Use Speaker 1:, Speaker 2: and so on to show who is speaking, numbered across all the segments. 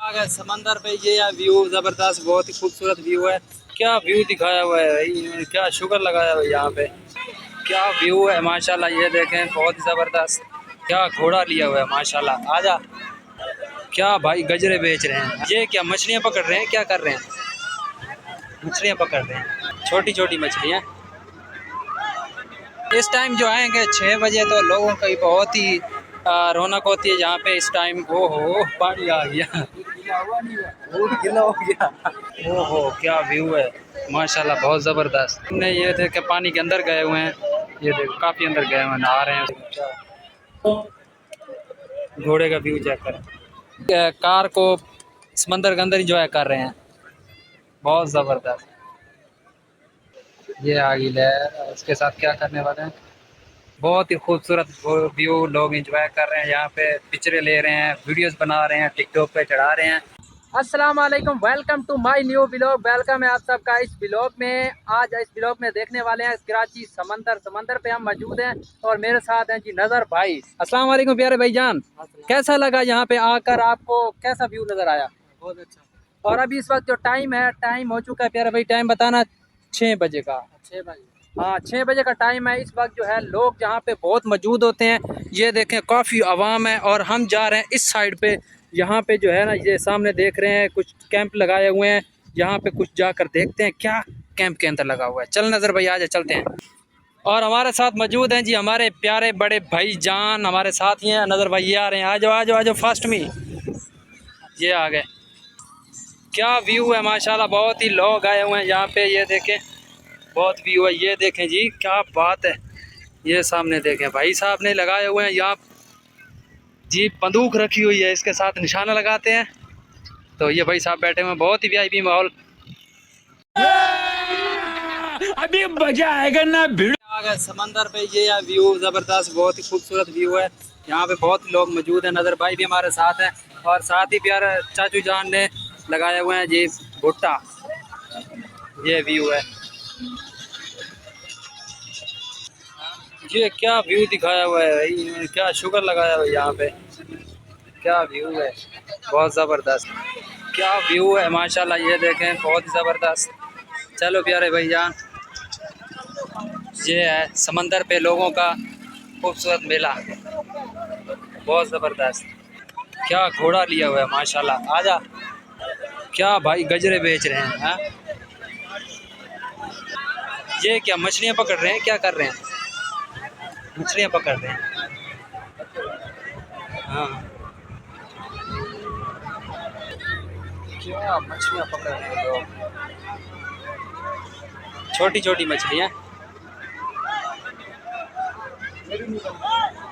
Speaker 1: समंदर पे ये व्यू जबरदस्त, बहुत ही खूबसूरत व्यू है। क्या व्यू दिखाया हुआ है भाई, क्या शुगर लगाया हुआ है यहाँ पे। क्या व्यू है माशाल्लाह, ये देखें बहुत ही जबरदस्त। क्या घोड़ा लिया हुआ है माशाल्लाह। आजा। क्या भाई गजरे बेच रहे हैं, ये क्या मछलियाँ पकड़ रहे हैं, क्या कर रहे हैं। मछलियाँ पकड़ रहे हैं, छोटी छोटी मछलियाँ। इस टाइम जो आएंगे 6 बजे तो लोगों की बहुत ही रौनक होती है यहाँ पे इस टाइम। ओहो पानी आ गया, गीला हो गया। ओहो क्या व्यू है माशाल्लाह, बहुत ज़बरदस्त। हमने ये देखे पानी के अंदर गए हुए हैं, ये देखो काफ़ी अंदर गए हुए हैं, नहा रहे हैं। घोड़े का व्यू चेक करें। कार को समंदर के अंदर इंजॉय कर रहे हैं, बहुत ज़बरदस्त। ये आगी लहर, उसके साथ क्या करने वाले हैं। बहुत ही खूबसूरत व्यू, लोग एंजॉय कर रहे हैं यहाँ पे, पिक्चरें ले रहे हैं, वीडियोस बना रहे हैं, टिकटॉक पे चढ़ा रहे हैं। अस्सलाम वालेकुम, welcome to my new blog. Welcome है आप सबका इस ब्लॉग में। आज इस ब्लॉग में देखने वाले हैं कराची समंदर पे हम मौजूद हैं और मेरे साथ हैं जी नज़र भाई। अस्सलाम वालेकुम प्यारे भाईजान, कैसा लगा यहाँ पे आकर, आपको कैसा व्यू नज़र आया।
Speaker 2: बहुत अच्छा।
Speaker 1: और अभी इस वक्त जो टाइम है, टाइम हो चुका है प्यारे भाई, टाइम बताना 6 बजे का।
Speaker 2: 6 बजे।
Speaker 1: हाँ 6 बजे का टाइम है। इस वक्त जो है लोग यहाँ पे बहुत मौजूद होते हैं। ये देखें काफ़ी आवाम है और हम जा रहे हैं इस साइड पे। यहाँ पे जो है ना, ये सामने देख रहे हैं कुछ कैंप लगाए हुए हैं। यहाँ पे कुछ जाकर देखते हैं क्या कैंप के अंदर लगा हुआ है। चल नज़र भाई आ जा, चलते हैं। और हमारे साथ मौजूद हैं जी हमारे प्यारे बड़े भाई जान, हमारे साथ ही हैं। नज़र भाई ये आ रहे हैं, आ जाओ आ जाओ आ जाओ फास्ट में। ये आ गए। क्या व्यू है माशाल्लाह, बहुत ही लोग आए हुए हैं यहाँ पे। ये देखें बहुत व्यू है, ये देखें जी क्या बात है। ये सामने देखें भाई साहब ने लगाए हुए हैं यहाँ जी, बंदूक रखी हुई है, इसके साथ निशाना लगाते हैं। तो ये भाई साहब बैठे हुए हैं, बहुत ही वीआईपी माहौल। अभी मजा आएगा ना भीड़। आ गए समंदर पे, ये व्यू जबरदस्त, बहुत ही खूबसूरत व्यू है। यहाँ पे बहुत लोग मौजूद हैं, नज़र भाई भी हमारे साथ हैं और साथ ही प्यारे चाचू जान ने लगाए हुए हैं जी भुट्टा। ये व्यू है, ये क्या व्यू दिखाया हुआ है भाई, क्या शुगर लगाया हुआ है यहाँ पे। क्या व्यू है, बहुत ज़बरदस्त। क्या व्यू है माशाल्लाह, ये देखें बहुत ही ज़बरदस्त। चलो प्यारे भैया, ये है समंदर पे लोगों का खूबसूरत मेला, बहुत ज़बरदस्त। क्या घोड़ा लिया हुआ है माशाल्लाह। आजा। क्या भाई गजरे बेच रहे हैं, हाँ। ये क्या मछलियाँ पकड़ रहे हैं, क्या कर रहे हैं। मछलियाँ पकड़ रहे हैं, हाँ। क्या मछलियाँ पकड़ रहे हैं लोग, छोटी छोटी मछलियाँ।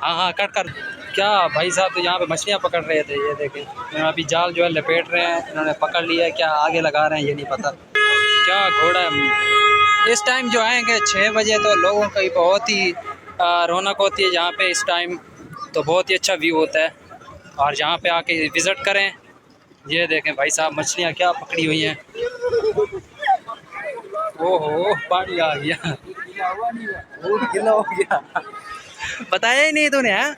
Speaker 1: हाँ हाँ कट कर। क्या भाई साहब तो यहाँ पे मछलियाँ पकड़ रहे थे, ये देखें अभी जाल जो है लपेट रहे हैं, इन्होंने पकड़ लिया है, क्या आगे लगा रहे हैं ये नहीं पता। क्या घोड़ा है। इस टाइम जो आएंगे 6 बजे तो लोगों की बहुत ही रौनक होती है यहाँ पे इस टाइम। तो बहुत ही अच्छा व्यू होता है और यहाँ पे आके विज़िट करें। ये देखें भाई साहब मछलियाँ क्या पकड़ी हुई हैं। ओहो पानी आ गया, गीला हो गया। बताया ही नहीं तूने, हाँ।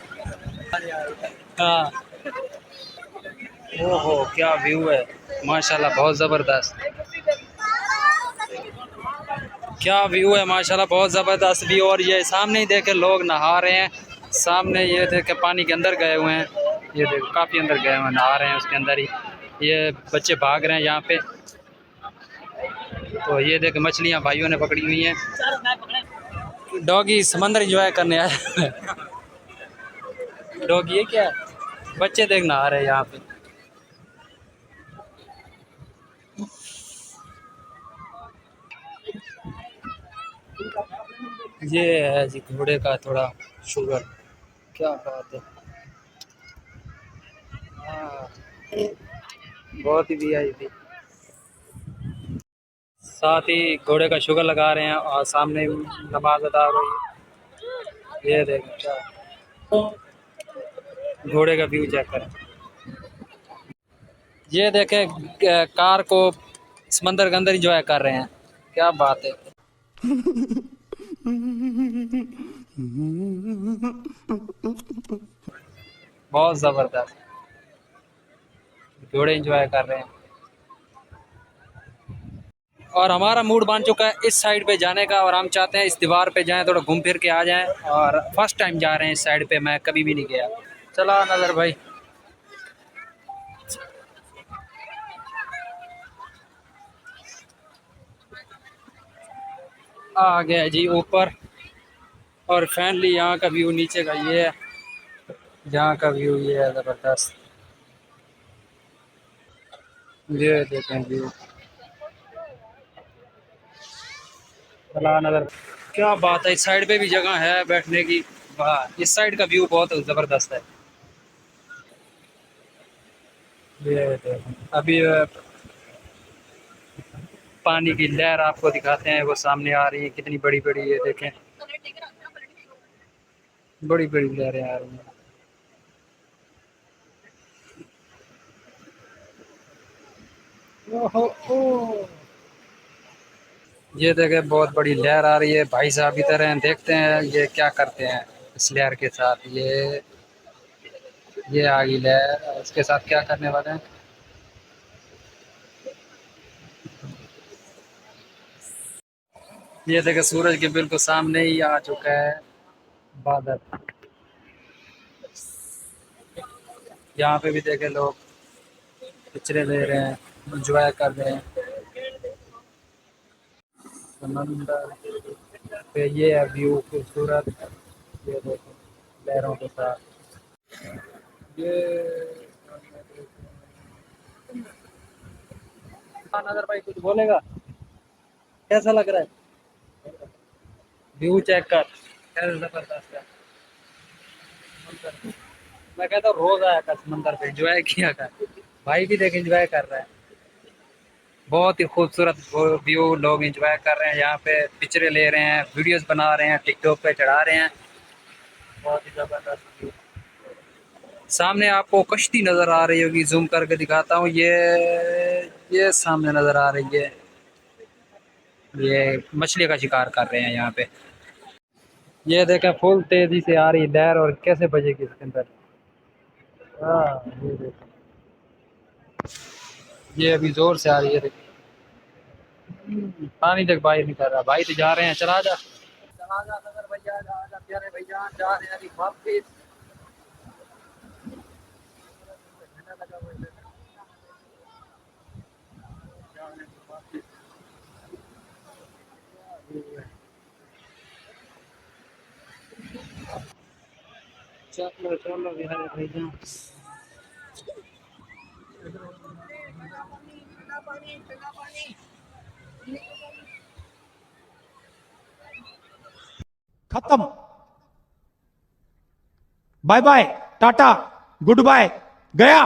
Speaker 1: हाँ। ओहो क्या व्यू है माशाल्लाह, बहुत ज़बरदस्त। क्या व्यू है माशाल्लाह, बहुत ज़बरदस्त व्यू। और ये सामने ही देखे लोग नहा रहे हैं, सामने ये देखे पानी के अंदर गए हुए हैं। ये देखो काफ़ी अंदर गए हुए हैं, नहा रहे हैं उसके अंदर ही। ये बच्चे भाग रहे हैं यहाँ पे। तो ये देखे मछलियाँ भाइयों ने पकड़ी हुई हैं। डॉगी समंदर एंजॉय करने आया है। डॉगी है क्या, बच्चे देख नहा रहे हैं यहाँ पे। ये है जी घोड़े का थोड़ा शुगर, क्या बात है। हाँ बहुत ही वीआईपी। साथ ही घोड़े का शुगर लगा रहे हैं और सामने नमाज अदा हो रही है। ये देखें क्या घोड़े का व्यू चेक करें। ये देखें कार को समंदर के अंदर इंजॉय कर रहे हैं, क्या बात है। बहुत ज़बरदस्त जोड़े एंजॉय कर रहे हैं। और हमारा मूड बन चुका है इस साइड पे जाने का, और हम चाहते हैं इस दीवार पे जाएं, थोड़ा घूम फिर के आ जाएं। और फर्स्ट टाइम जा रहे हैं इस साइड पे, मैं कभी भी नहीं गया। चला नजर भाई। आ गया जी ऊपर, और फाइनली यहाँ का व्यू नीचे का ये है। यहाँ का व्यू ये है ज़बरदस्त, ये देखें व्यू। चला नजर, क्या बात है, इस साइड पे भी जगह है बैठने की। वाह, इस साइड का व्यू बहुत ज़बरदस्त है। ये देखें अभी पानी की लहर आपको दिखाते हैं, वो सामने आ रही है कितनी बड़ी बड़ी, ये देखें बड़ी बड़ी लहरें आ रही हैं। ओहो ओ, ये देखें बहुत बड़ी लहर आ रही है। भाई साहब इधर हैं, देखते हैं ये क्या करते हैं इस लहर के साथ। ये आ गई लहर, इसके साथ क्या करने वाले हैं। ये देखें सूरज के बिल्कुल सामने ही आ चुका है बादल। यहाँ पे भी देखे लोग पिक्चरें ले रहे हैं, एंजॉय कर रहे हैं समंदर पे। ये है व्यू खूबसूरत, ये देखो लहरों के साथ। ये नजर भाई कुछ बोलेगा, कैसा लग रहा है व्यू चेक कर, कैसा जबरदस्त है मंजर। मैं कहता हूँ रोज आया कर समंदर पे, एंजॉय किया कर। भाई भी देख एंजॉय कर रहा है, बहुत ही खूबसूरत व्यू। लोग एंजॉय कर रहे हैं यहाँ पे, पिक्चरें ले रहे हैं, वीडियोस बना रहे हैं, टिकटॉक पे चढ़ा रहे हैं। बहुत ही जबरदस्त व्यू। सामने आपको कश्ती नज़र आ रही होगी, जूम करके दिखाता हूँ। ये सामने नज़र आ रही है, ये मछली का शिकार कर रहे हैं यहाँ पे। ये देखें फुल तेजी से आ रही है लहर, और कैसे बजेगी इसके अंदर। हाँ ये देखें, ये अभी जोर से आ रही है देखिए। पानी तक बाहर नहीं कर रहा, भाई तो जा रहे हैं, चला जा चला जा नजर भैया, जा प्यारे भैया, जा रहे हैं अभी वापिस। चलो चलो बिहार भैया।
Speaker 2: खत्म। बाय बाय, टाटा, गुड बाय, गया।